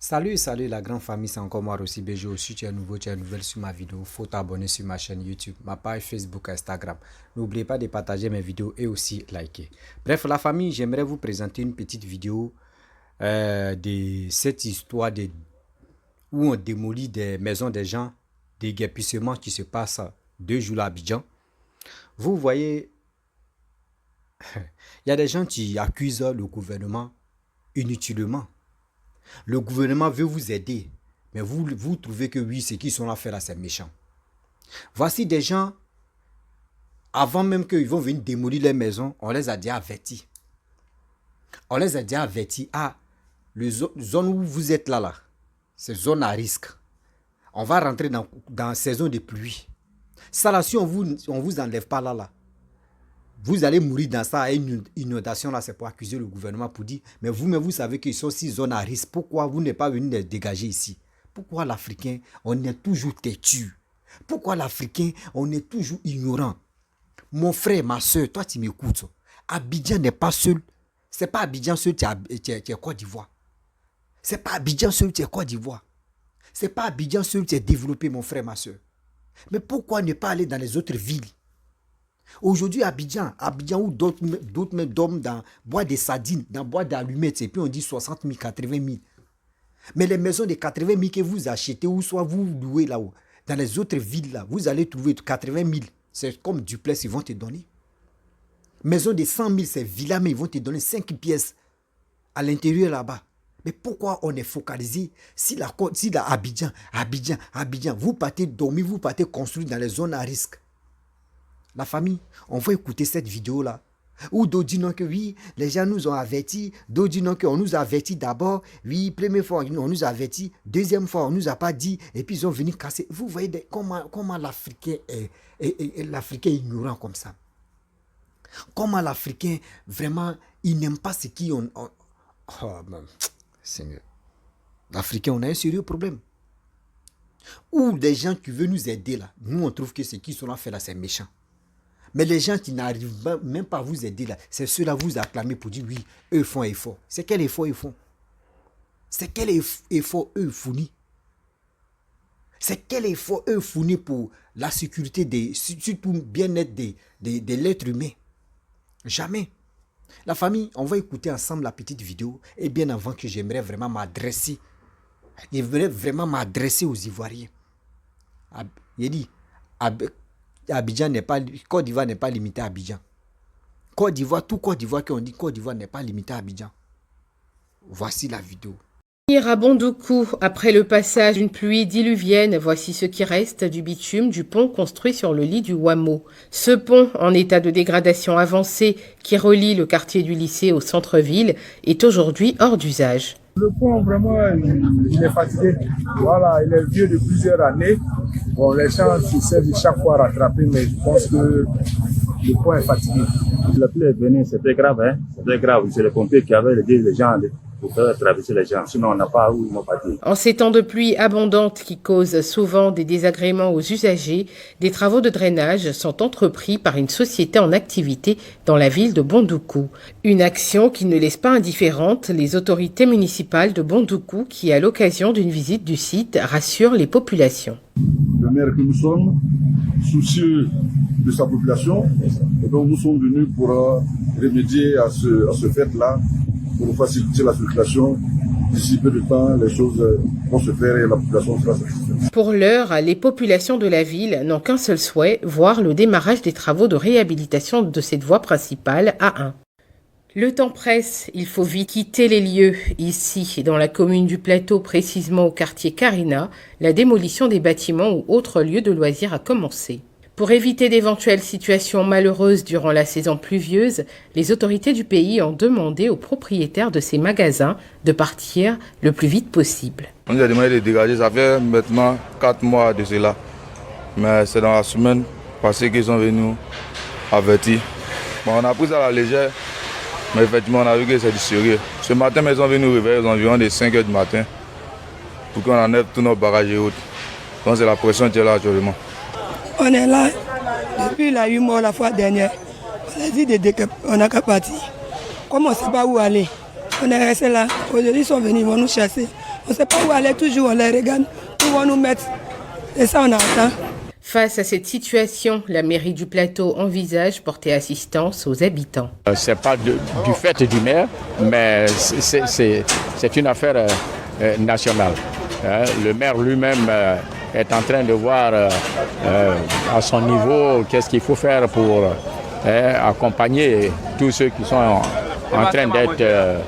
Salut la grande famille, c'est encore moi aussi BG. Si tu es nouveau, tu es nouvelle sur ma vidéo, faut t'abonner sur ma chaîne YouTube, ma page Facebook, Instagram. N'oubliez pas de partager mes vidéos et aussi liker. Bref, la famille, j'aimerais vous présenter une petite vidéo de cette histoire où on démolit des maisons des gens, des guépissements qui se passent 2 jours à Abidjan. Vous voyez, il y a des gens qui accusent le gouvernement inutilement. Le gouvernement veut vous aider, mais vous trouvez que oui, ce qu'ils sont là faire là, c'est méchant. Voici des gens, avant même qu'ils vont venir démolir les maisons, on les a déjà avertis. On les a déjà avertis, la zone où vous êtes là, c'est zone à risque. On va rentrer dans la saison de pluie. Ça là, si on vous enlève pas là, vous allez mourir dans ça. Une inondation là, c'est pour accuser le gouvernement, pour dire, mais vous-même, vous savez qu'ils sont 6 zones à risque. Pourquoi vous n'êtes pas venu les dégager ici? Pourquoi l'Africain, on est toujours têtu? Pourquoi l'Africain, on est toujours ignorant? Mon frère, ma soeur, toi tu m'écoutes. Abidjan n'est pas seul. C'est pas Abidjan seul qui est Côte d'Ivoire. C'est pas Abidjan seul qui est Côte d'Ivoire. C'est pas Abidjan seul qui est développé, mon frère, ma soeur. Mais pourquoi ne pas aller dans les autres villes? Aujourd'hui, Abidjan où d'autres dorment dans bois de sardines, dans bois d'allumettes, et puis on dit 60 000, 80 000. Mais les maisons de 80 000 que vous achetez, ou soit vous louez là-haut, dans les autres villes, là, vous allez trouver 80 000. C'est comme duplex, ils vont te donner. Maison de 100 000, c'est villa, mais ils vont te donner 5 pièces à l'intérieur là-bas. Mais pourquoi on est focalisé si la Abidjan, vous partez dormir, vous partez construire dans les zones à risque? La famille, on va écouter cette vidéo-là. Ou d'autres disent non que oui, les gens nous ont avertis. D'autres disent non qu'on nous a avertis d'abord. Oui, première fois, on nous a avertis. Deuxième fois, on ne nous a pas dit. Et puis, ils ont venu casser. Vous voyez comment l'Africain est ignorant comme ça. Comment l'Africain, vraiment, il n'aime pas ce qui ont... Oh, Seigneur. L'Africain, on a un sérieux problème. Ou des gens qui veulent nous aider là. Nous, on trouve que ce qu'ils sont là fait là, c'est méchant. Mais les gens qui n'arrivent même pas à vous aider là, c'est ceux-là vous acclamer pour dire oui, eux font effort. C'est quel effort ils font? C'est quel effort eux fournissent? C'est quel effort eux fournissent pour la sécurité, surtout le bien-être de l'être humain? Jamais. La famille, on va écouter ensemble la petite vidéo. Et bien avant que j'aimerais vraiment m'adresser aux Ivoiriens. Il dit, Abidjan n'est pas, Côte d'Ivoire n'est pas limité à Abidjan. Côte d'Ivoire, tout Côte d'Ivoire qu'on dit, Côte d'Ivoire n'est pas limité à Abidjan. Voici la vidéo. À Bondoukou, après le passage d'une pluie diluvienne, voici ce qui reste du bitume du pont construit sur le lit du Ouamo. Ce pont, en état de dégradation avancée, qui relie le quartier du lycée au centre-ville, est aujourd'hui hors d'usage. Le pont, vraiment, il est fatigué. Voilà, il est vieux de plusieurs années. Bon, les gens essaient de chaque fois rattraper, mais je pense que le pont est fatigué. La pluie est venue, c'était grave, hein. C'était grave. C'est les pompiers qui avaient aidé les gens pour faire traverser les gens. Sinon, on n'a pas où ils vont partir. En ces temps de pluie abondante qui causent souvent des désagréments aux usagers, des travaux de drainage sont entrepris par une société en activité dans la ville de Bondoukou. Une action qui ne laisse pas indifférentes les autorités municipales de Bondoukou qui, à l'occasion d'une visite du site, rassurent les populations. Le maire que nous sommes, soucieux de sa population, et donc nous sommes venus pour remédier à ce fait-là, pour faciliter la circulation. D'ici peu de temps, les choses vont se faire et la population sera satisfaite. Pour l'heure, les populations de la ville n'ont qu'un seul souhait, voir le démarrage des travaux de réhabilitation de cette voie principale A1. Le temps presse, il faut vite quitter les lieux. Ici, dans la commune du Plateau, précisément au quartier Carina, la démolition des bâtiments ou autres lieux de loisirs a commencé. Pour éviter d'éventuelles situations malheureuses durant la saison pluvieuse, les autorités du pays ont demandé aux propriétaires de ces magasins de partir le plus vite possible. On nous a demandé de dégager, ça fait maintenant 4 mois de cela. Mais c'est dans la semaine passée qu'ils sont venus avertir. Bon, on a pris ça à la légère, mais effectivement on a vu que c'est du sérieux. Ce matin, ils sont venus réveiller aux environs de 5 h du matin pour qu'on enlève tous nos barrages et autres. Donc c'est la pression qui est là actuellement. On est là depuis la 8 mois la fois dernière. On a dit on n'a qu'à partir. Comme on ne sait pas où aller, on est resté là. Aujourd'hui, ils sont venus, ils vont nous chasser. On ne sait pas où aller, toujours on les regarde, où on nous mettre. Et ça, on attend. Face à cette situation, la mairie du Plateau envisage porter assistance aux habitants. Ce n'est pas du fait du maire, mais c'est une affaire nationale. Le maire lui-même est en train de voir à son niveau qu'est-ce qu'il faut faire pour accompagner tous ceux qui sont en train d'être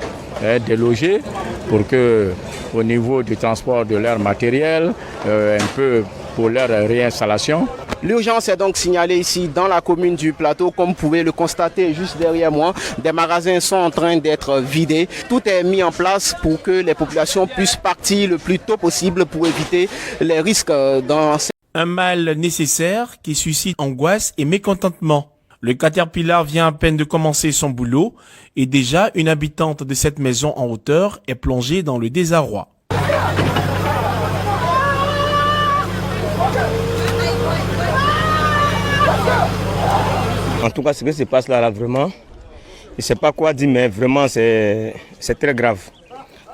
délogés pour que, au niveau du transport de leur matériel, un peu pour leur réinstallation. L'urgence est donc signalée ici dans la commune du Plateau. Comme vous pouvez le constater juste derrière moi, des magasins sont en train d'être vidés. Tout est mis en place pour que les populations puissent partir le plus tôt possible pour éviter les risques dans ces... Un mal nécessaire qui suscite angoisse et mécontentement. Le Caterpillar vient à peine de commencer son boulot et déjà une habitante de cette maison en hauteur est plongée dans le désarroi. En tout cas, ce qui se passe là, vraiment, je ne sais pas quoi dire, mais vraiment, c'est très grave.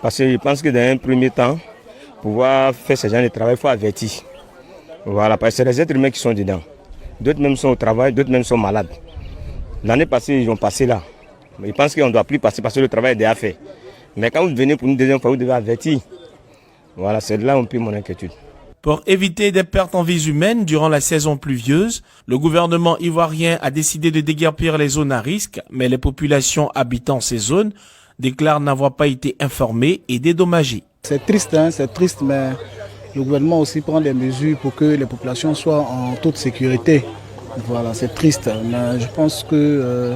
Parce que je pense que dans un premier temps, pour pouvoir faire ce genre de travail, il faut avertir. Voilà, parce que c'est les êtres humains qui sont dedans. D'autres même sont au travail, d'autres même sont malades. L'année passée, ils ont passé là. Mais je pense qu'on ne doit plus passer parce que le travail est déjà fait. Mais quand vous venez pour une deuxième fois, vous devez avertir. Voilà, c'est là un peu mon inquiétude. Pour éviter des pertes en vies humaines durant la saison pluvieuse, le gouvernement ivoirien a décidé de déguerpir les zones à risque, mais les populations habitant ces zones déclarent n'avoir pas été informées et dédommagées. C'est triste, mais le gouvernement aussi prend des mesures pour que les populations soient en toute sécurité. Voilà, c'est triste, mais je pense que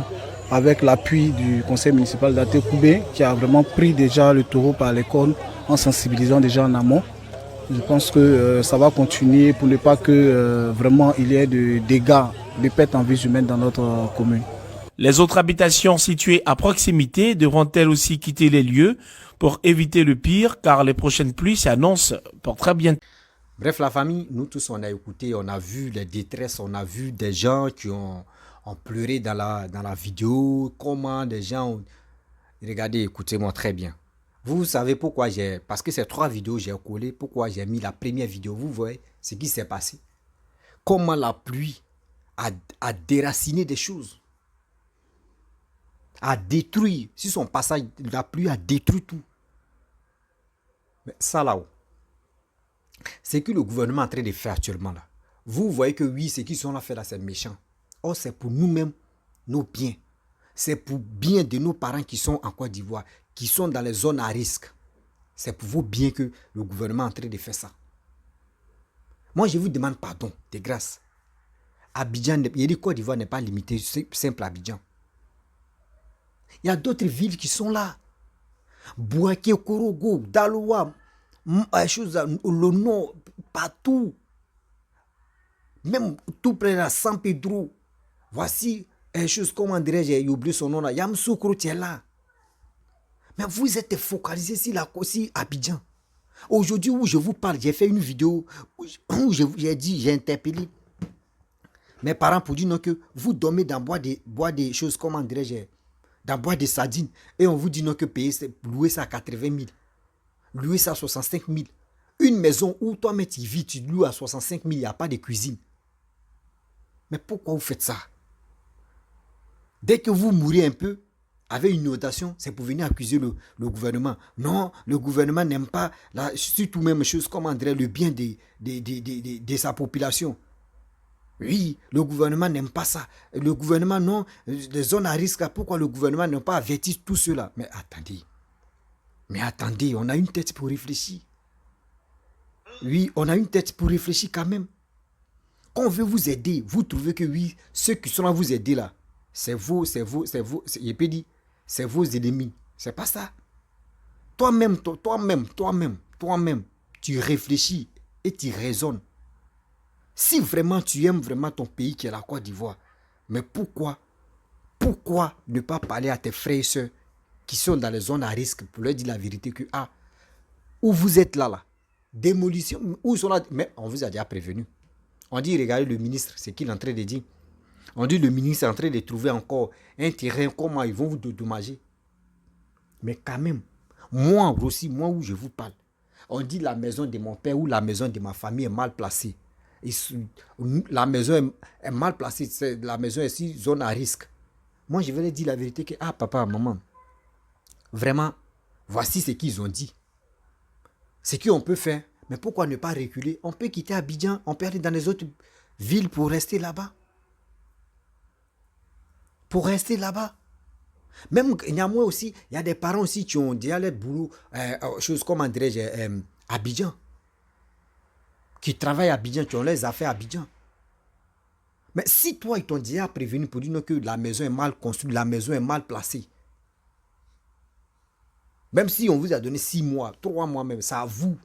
avec l'appui du conseil municipal d'Atekoubé, qui a vraiment pris déjà le taureau par les cornes en sensibilisant déjà en amont, je pense que ça va continuer pour ne pas que vraiment il y ait de dégâts, de pertes en vies humaines dans notre commune. Les autres habitations situées à proximité devront elles aussi quitter les lieux pour éviter le pire, car les prochaines pluies s'annoncent pour très bientôt. Bref, la famille, nous tous on a écouté, on a vu les détresses, on a vu des gens qui ont pleuré dans la vidéo, comment des gens ont... Regardez, écoutez-moi très bien. Vous savez pourquoi parce que ces 3 vidéos j'ai collé, pourquoi j'ai mis la première vidéo. Vous voyez ce qui s'est passé. Comment la pluie a déraciné des choses. A détruit. Si son passage, la pluie a détruit tout. Mais ça là-haut, c'est que le gouvernement est en train de faire actuellement là. Vous voyez que oui, ceux qui sont là, fait là, c'est méchant. Or, c'est pour nous-mêmes, nos biens. C'est pour bien de nos parents qui sont en Côte d'Ivoire, qui sont dans les zones à risque. C'est pour vos biens que le gouvernement est en train de faire ça. Moi, je vous demande pardon, de grâce. Abidjan, il y a des Côte d'Ivoire n'est pas limité, simple Abidjan. Il y a d'autres villes qui sont là. Bouaké, Korogo, Daloa, le nord, partout. Même tout près de San Pedro. Voici une chose, comment dirais-je, j'ai oublié son nom là. Yamsoukro, tu es là. Mais vous êtes focalisé sur la aussi Abidjan. Aujourd'hui où je vous parle, j'ai fait une vidéo où j'ai interpellé mes parents pour dire non que vous dormez dans bois des choses, comment dirais-je, dans bois des sardines. Et on vous dit non que payer, louer ça à 80 000. Louer ça à 65 000. Une maison où toi-même tu vis, tu loues à 65 000, il n'y a pas de cuisine. Mais pourquoi vous faites ça? Dès que vous mourrez un peu, avec une inondation, c'est pour venir accuser le gouvernement. Non, le gouvernement n'aime pas, surtout même chose, comment dirait, le bien de sa population. Oui, le gouvernement n'aime pas ça. Le gouvernement, non, les zones à risque, pourquoi le gouvernement n'a pas averti tout cela? Mais attendez, on a une tête pour réfléchir. Oui, on a une tête pour réfléchir quand même. Quand on veut vous aider, vous trouvez que oui, ceux qui sont là vous aider là, c'est vos, je peux dire, c'est vos ennemis. C'est pas ça. Toi-même, tu réfléchis et tu raisonnes. Si vraiment tu aimes vraiment ton pays qui est la Côte d'Ivoire, mais pourquoi ne pas parler à tes frères et sœurs qui sont dans les zones à risque pour leur dire la vérité que, où vous êtes là, démolition, où sont là, mais on vous a déjà prévenu. On dit, regardez le ministre, c'est qu'il est en train de dire. On dit, le ministre est en train de trouver encore un terrain, comment ils vont vous dédommager. Mais quand même, moi aussi, moi où je vous parle, on dit la maison de mon père ou la maison de ma famille est mal placée. La maison est mal placée, la maison est ici, zone à risque. Moi, je vais leur dire la vérité que, ah papa, maman, vraiment, voici ce qu'ils ont dit. Ce qu'on peut faire, mais pourquoi ne pas reculer? On peut quitter Abidjan, on peut aller dans les autres villes pour rester là-bas. Pour rester là-bas. Même, il y a moi aussi, il y a des parents aussi qui ont déjà leur boulot, choses comme, Abidjan. Qui travaillent à Abidjan, qui ont leurs affaires à Abidjan. Mais si toi, ils t'ont déjà prévenu pour dire que la maison est mal construite, la maison est mal placée. Même si on vous a donné 6 mois, 3 mois même, c'est à vous.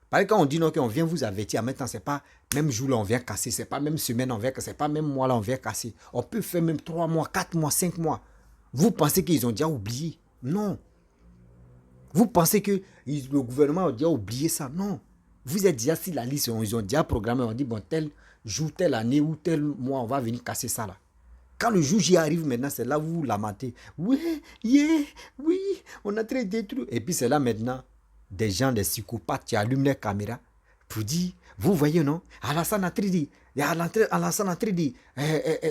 Parce que quand on dit non, qu'on vient vous avertir, maintenant, c'est pas même jour là, on vient casser, c'est pas même semaine, on vient casser, c'est pas même mois là, on vient casser. On peut faire même 3 mois, 4 mois, 5 mois. Vous pensez qu'ils ont déjà oublié? Non. Vous pensez que le gouvernement a déjà oublié ça? Non. Vous êtes déjà sur la liste, ils ont déjà programmé, on dit, bon, tel jour, telle année ou tel mois, on va venir casser ça là. Quand le jour j'y arrive maintenant, c'est là où vous lamentez. Oui, yeah, oui, on a très détruit. Et puis c'est là maintenant, des gens, des psychopathes qui allument les caméras pour dire, vous voyez non, Alassane a très dit, Alassane a très dit,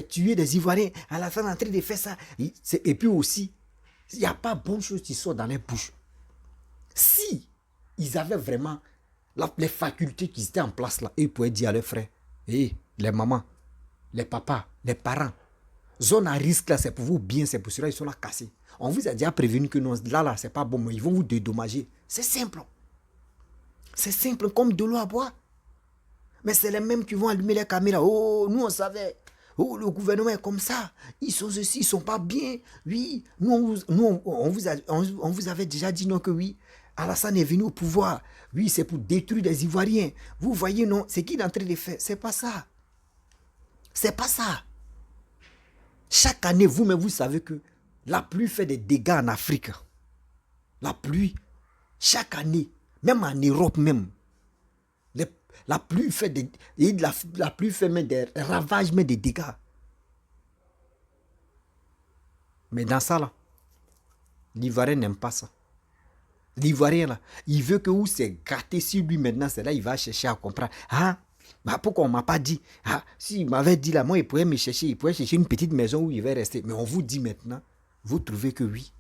tuer des Ivoiriens, Alassane a très dit, faire ça. Et puis aussi, il n'y a pas bonne chose qui sort dans les bouches. Si ils avaient vraiment les facultés qui étaient en place là, ils pouvaient dire à leurs frères, les mamans, les papas, les parents, zone à risque là, c'est pour vous bien, c'est pour cela qu'ils sont là cassés. On vous a déjà prévenu que non, là, c'est pas bon, mais ils vont vous dédommager. C'est simple. C'est simple comme de l'eau à boire. Mais c'est les mêmes qui vont allumer les caméras. Oh, nous on savait. Oh, le gouvernement est comme ça. Ils sont ceci, ils sont pas bien. Oui, on vous avait déjà dit non que oui. Alassane est venu au pouvoir. Oui, c'est pour détruire les Ivoiriens. Vous voyez, non, c'est qu'il est en train de faire. C'est pas ça. C'est pas ça. Chaque année, vous-même, vous savez que la pluie fait des dégâts en Afrique. La pluie, chaque année, même en Europe même, la pluie fait la pluie fait même des ravages, même des dégâts. Mais dans ça, là, l'Ivoirien n'aime pas ça. L'Ivoirien, là, il veut que vous c'est gâté sur lui maintenant, c'est là il va chercher à comprendre. Ah, bah pourquoi on ne m'a pas dit? Ah, s'il m'avait dit là, moi, il pourrait me chercher, il pourrait chercher une petite maison où il va rester. Mais on vous dit maintenant, vous trouvez que oui.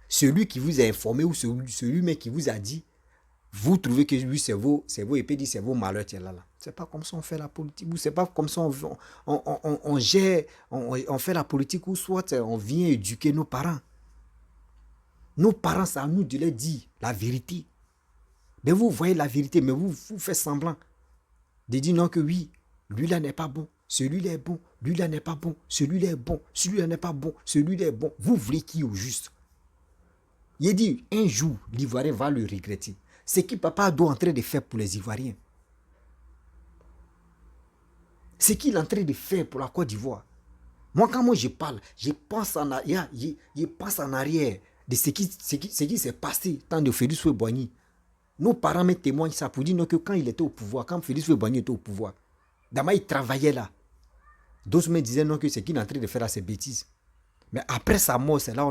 Celui qui vous a informé ou celui même qui vous a dit, vous trouvez que lui, c'est vos épées, dit c'est vos malheurs, tiens là. C'est pas comme ça on fait la politique, ou c'est pas comme ça on gère, on fait la politique, ou soit on vient éduquer nos parents. Nos parents, c'est à nous de leur dire la vérité. Mais vous voyez la vérité, mais vous faites semblant de dire non que oui, lui-là n'est pas bon, celui-là est bon, lui-là n'est pas bon, celui-là est bon, celui-là n'est pas bon, celui-là est bon. Vous voulez qui au juste? Il dit, un jour, l'Ivoirien va le regretter. Ce que papa doit en train de faire pour les Ivoiriens. Ce qu'il est en train de faire pour la Côte d'Ivoire. Moi, quand je parle, je pense en arrière, de ce qui s'est passé tant de Félix Houphouët-Boigny. Nos parents me témoignent ça pour dire que quand il était au pouvoir, quand Félix Houphouët-Boigny était au pouvoir, d'abord il travaillait là. D'autres me disaient non que ce qu'il est en train de faire là, c'est bêtise. Mais après sa mort, c'est là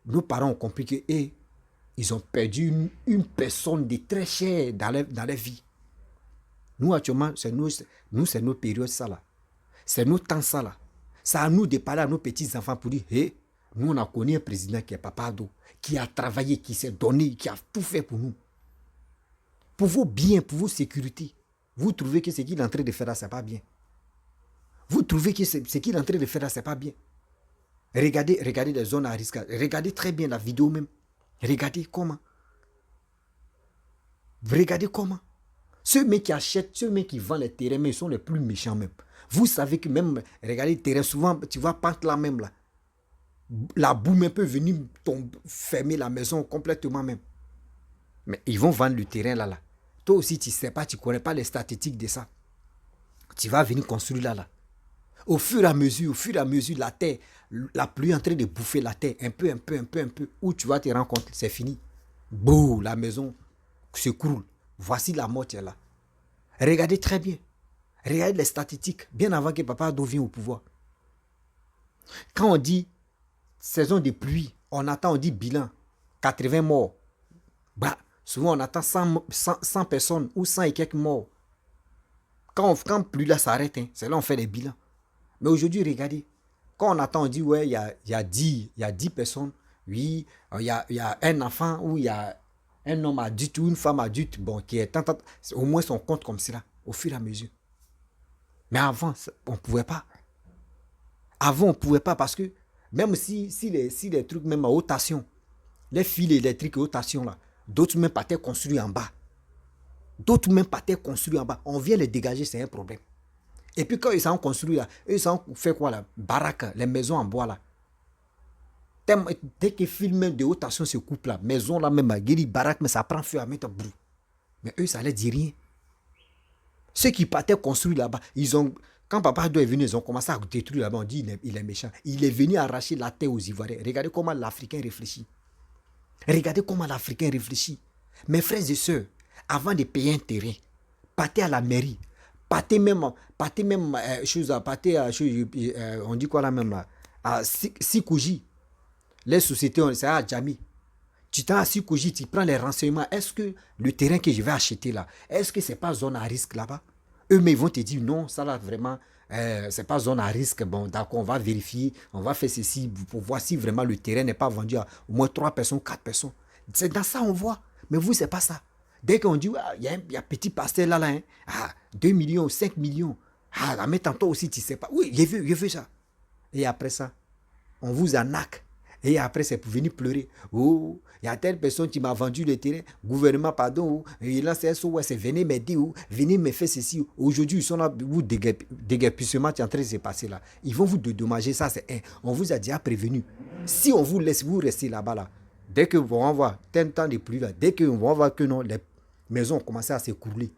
nos parents ont compris que ils ont perdu une personne de très chère dans leur vie. Nous, actuellement, c'est nos périodes, ça là. C'est nos temps, ça là. C'est à nous de parler à nos petits-enfants pour dire, nous, on a connu un président qui est Papa Ado, qui a travaillé, qui s'est donné, qui a tout fait pour nous. Pour vos biens, pour vos sécurités. Vous trouvez que ce qu'il est en train de faire là, c'est pas bien. Vous trouvez que ce qu'il est en train de faire là, c'est pas bien. Regardez les zones à risque. Regardez très bien la vidéo même. Regardez comment. Regardez comment. Ceux mecs qui achètent, ceux mecs qui vendent les terrains, mais ils sont les plus méchants même. Vous savez que même, regardez les terrains, souvent, tu vois, pente là même là. La boue même peut venir fermer la maison complètement même. Mais ils vont vendre le terrain là. Toi aussi, tu ne sais pas, tu ne connais pas les statistiques de ça. Tu vas venir construire là. Au fur et à mesure, la terre, la pluie est en train de bouffer la terre, un peu, où tu vas te rendre compte, c'est fini. Bouh, la maison s'écroule. Voici la mort, là. Regardez très bien. Regardez les statistiques, bien avant que Papa Ado vienne au pouvoir. Quand on dit saison de pluie, on dit bilan, 80 morts. Bah, souvent on attend 100 personnes ou 100 et quelques morts. Quand plus là s'arrête, hein, c'est là on fait des bilans. Mais aujourd'hui, regardez, quand on attend, on dit, ouais, il y a 10 personnes, oui, il y a un enfant ou il y a un homme adulte ou une femme adulte, bon, qui est au moins on compte comme cela, au fur et à mesure. Mais avant, on ne pouvait pas. Avant, on ne pouvait pas parce que même si les trucs, même à haute tension, les fils électriques à haute tension, là, d'autres même partaient construits en bas. On vient les dégager, c'est un problème. Et puis quand ils sont construits là, ils ont fait quoi là? Baraques, les maisons en bois là. Dès que film de haute tension se coupe là, maison là même, guéri baraque, mais ça prend feu à mettre brou. Mais eux, ça ne les dit rien. Ceux qui partaient construire là-bas, quand Papa Ado est venu, ils ont commencé à détruire là-bas. On dit il est méchant. Il est venu arracher la terre aux Ivoiriens. Regardez comment l'Africain réfléchit. Mes frères et sœurs, avant de payer un terrain, partez à la mairie. Partez même on dit quoi là même là, à Sikouji. Les sociétés, c'est à Djami. Tu t'en à Sikouji, tu prends les renseignements. Est-ce que le terrain que je vais acheter là, est-ce que c'est pas zone à risque là-bas? Eux, mais ils vont te dire non, ça là vraiment, c'est pas zone à risque. Bon, d'accord, on va vérifier, on va faire ceci pour voir si vraiment le terrain n'est pas vendu à au moins 3 personnes, 4 personnes. C'est dans ça on voit. Mais vous, c'est pas ça. Dès qu'on dit, il y a un petit pasteur là, hein, 2 millions, 5 millions. Mais tantôt aussi, tu sais pas. Oui, j'ai vu ça. Et après ça, on vous arnaque. Et après, c'est pour venir pleurer. Oh, il y a telle personne qui m'a vendu le terrain. Gouvernement, pardon. Et là, c'est venez m'aider. Venez me faire ceci. Aujourd'hui, ils sont là. Vous, déguerpissement qui est en train de se passer là. Ils vont vous dédommager. Ça, c'est un. On vous a déjà prévenu. Si on vous laisse, vous rester là-bas, là. Dès que on va voir, tel temps de pluie là. Dès qu'on va voir que non, les maisons ont commencé à s'écrouler.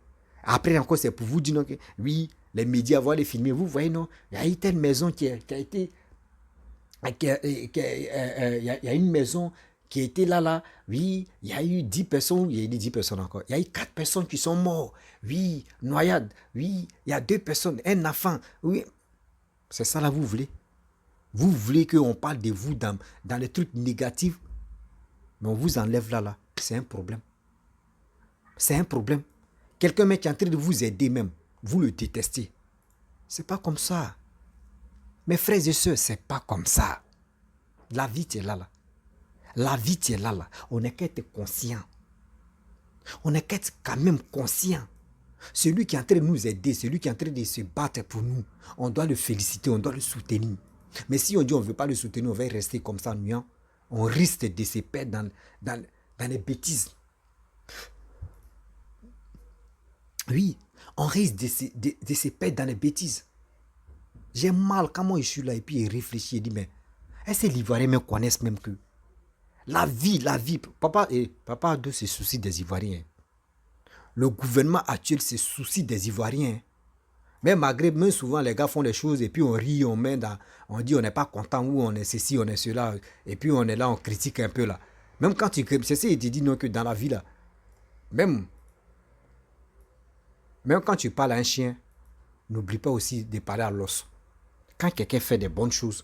Après, encore, c'est pour vous dire non, que oui, les médias vont les filmer. Vous voyez, non, il y a eu telle maison qui a été. Il y a une maison qui était là, oui, il y a eu 10 personnes, il y a eu 10 personnes encore, il y a eu 4 personnes qui sont mortes, oui, noyade, oui, il y a 2 personnes, un enfant, oui, c'est ça là, vous voulez qu'on parle de vous dans les trucs négatifs, mais on vous enlève là, c'est un problème, quelqu'un qui est en train de vous aider même, vous le détestez, c'est pas comme ça. Mes frères et sœurs, c'est pas comme ça. La vie, tu es là. La vie, tu es là. On n'est qu'à être conscient. On n'est qu'à être quand même conscient. Celui qui est en train de nous aider, celui qui est en train de se battre pour nous, on doit le féliciter, on doit le soutenir. Mais si on dit on ne veut pas le soutenir, on va rester comme ça, nuant, on risque de se perdre dans les bêtises. Oui, on risque de se perdre dans les bêtises. J'ai mal quand moi je suis là et puis il réfléchit et dit mais est-ce que les Ivoiriens me connaissent même que la vie, papa Ado se soucie des Ivoiriens. Le gouvernement actuel se soucie des Ivoiriens. Mais malgré, même souvent les gars font les choses et puis on rit, on dit on n'est pas content ou on est ceci, on est cela et puis on est là, on critique un peu là. Même quand tu critiques, c'est ça il te dit non que dans la vie là, même quand tu parles à un chien, n'oublie pas aussi de parler à l'os. Quand quelqu'un fait des bonnes choses,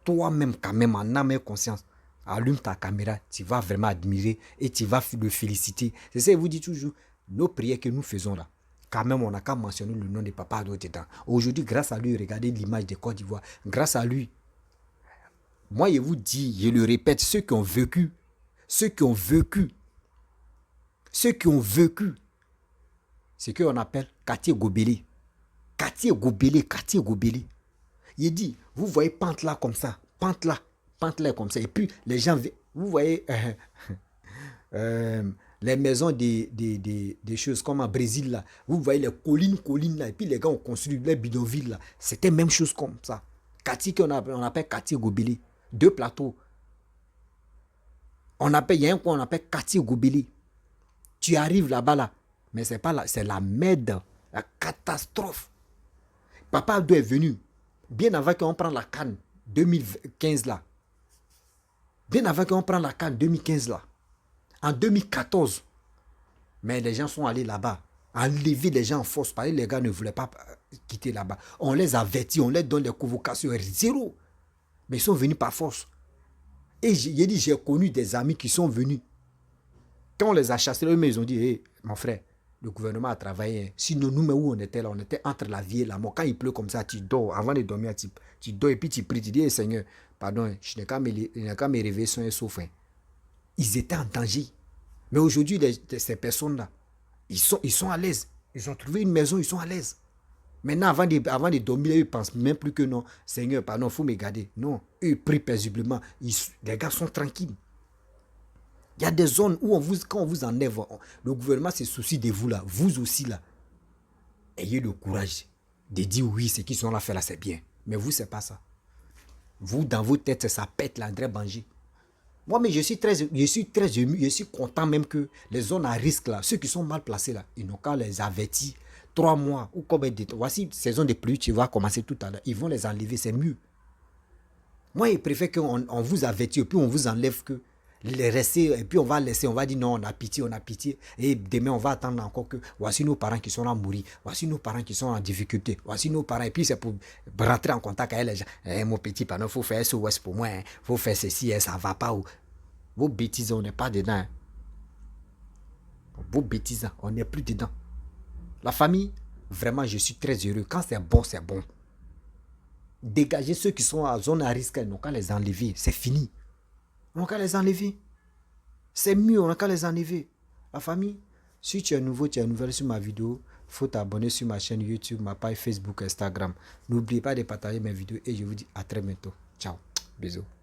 toi-même, quand même, en âme et conscience, allume ta caméra, tu vas vraiment admirer et tu vas le féliciter. C'est ça, il vous dit toujours, nos prières que nous faisons là, quand même, on n'a qu'à mentionner le nom de Papa Ado dedans. Aujourd'hui, grâce à lui, regardez l'image de Côte d'Ivoire. Grâce à lui, moi, je vous dis, je le répète, ceux qui ont vécu, c'est ce qu'on appelle quartier Gobelé. Quartier Gobelé. Il dit, vous voyez pente là comme ça, pente là comme ça. Et puis les gens, vous voyez les maisons des choses comme en Brésil là, vous voyez les collines là, et puis les gars ont construit les bidonvilles là. C'était même chose comme ça. Quartier qu'on appelle quartier Gobelé. 2 plateaux. Il y a un coin qu'on appelle quartier Gobelé. Tu arrives là-bas là, mais c'est pas là, c'est la merde, la catastrophe. Papa Ado est venu. Bien avant qu'on prenne la CAN 2015 là. En 2014. Mais les gens sont allés là-bas. Enlever les gens en force. Parce que les gars ne voulaient pas quitter là-bas. On les avertit, on les donne des convocations. Zéro. Mais ils sont venus par force. Et j'ai connu des amis qui sont venus. Quand on les a chassés, eux-mêmes, ils ont dit, hey, mon frère, le gouvernement a travaillé. Sinon, nous, mais où on était là, on était entre la vie et la mort. Quand il pleut comme ça, tu dors. Avant de dormir, tu dors et puis tu pries. Tu dis, hey, Seigneur, pardon, je n'ai qu'à me réveiller sans un sauf. Ils étaient en danger. Mais aujourd'hui, ces personnes-là, ils sont à l'aise. Ils ont trouvé une maison, ils sont à l'aise. Maintenant, avant de dormir, ils ne pensent même plus que non, Seigneur, pardon, il faut me garder. Non, eux prient paisiblement. Les gars sont tranquilles. Il y a des zones où quand on vous enlève, le gouvernement se soucie de vous là, vous aussi là. Ayez le courage de dire oui, ce qu'ils sont là faire là, c'est bien. Mais vous, c'est pas ça. Vous, dans vos têtes, ça pète là, André Bandji. Moi, mais je suis très ému, je suis content même que les zones à risque là, ceux qui sont mal placés là, ils n'ont qu'à les avertir 3 mois ou combien de temps. Voici saison de pluie, tu vas commencer tout à l'heure. Ils vont les enlever, c'est mieux. Moi, je préfère qu'on vous avertit et puis on vous enlève que les rester et puis on va laisser, on va dire non, on a pitié et demain on va attendre encore que voici nos parents qui sont là à mourir, voici nos parents qui sont en difficulté, voici nos parents et puis c'est pour rentrer en contact avec les gens. Mon petit pardon, faut faire SOS pour moi, faut faire ceci, ça va pas. Vos bêtises, on n'est pas dedans. Vos bêtises, on n'est plus dedans. La famille, vraiment, je suis très heureux. Quand c'est bon, c'est bon. Dégagez ceux qui sont en zone à risque, on n'a qu'à les enlever. C'est fini. On n'a qu'à les enlever. C'est mieux, on n'a qu'à les enlever. La famille, si tu es nouveau, tu es nouvelle sur ma vidéo, il faut t'abonner sur ma chaîne YouTube, ma page Facebook, Instagram. N'oubliez pas de partager mes vidéos et je vous dis à très bientôt. Ciao. Bisous.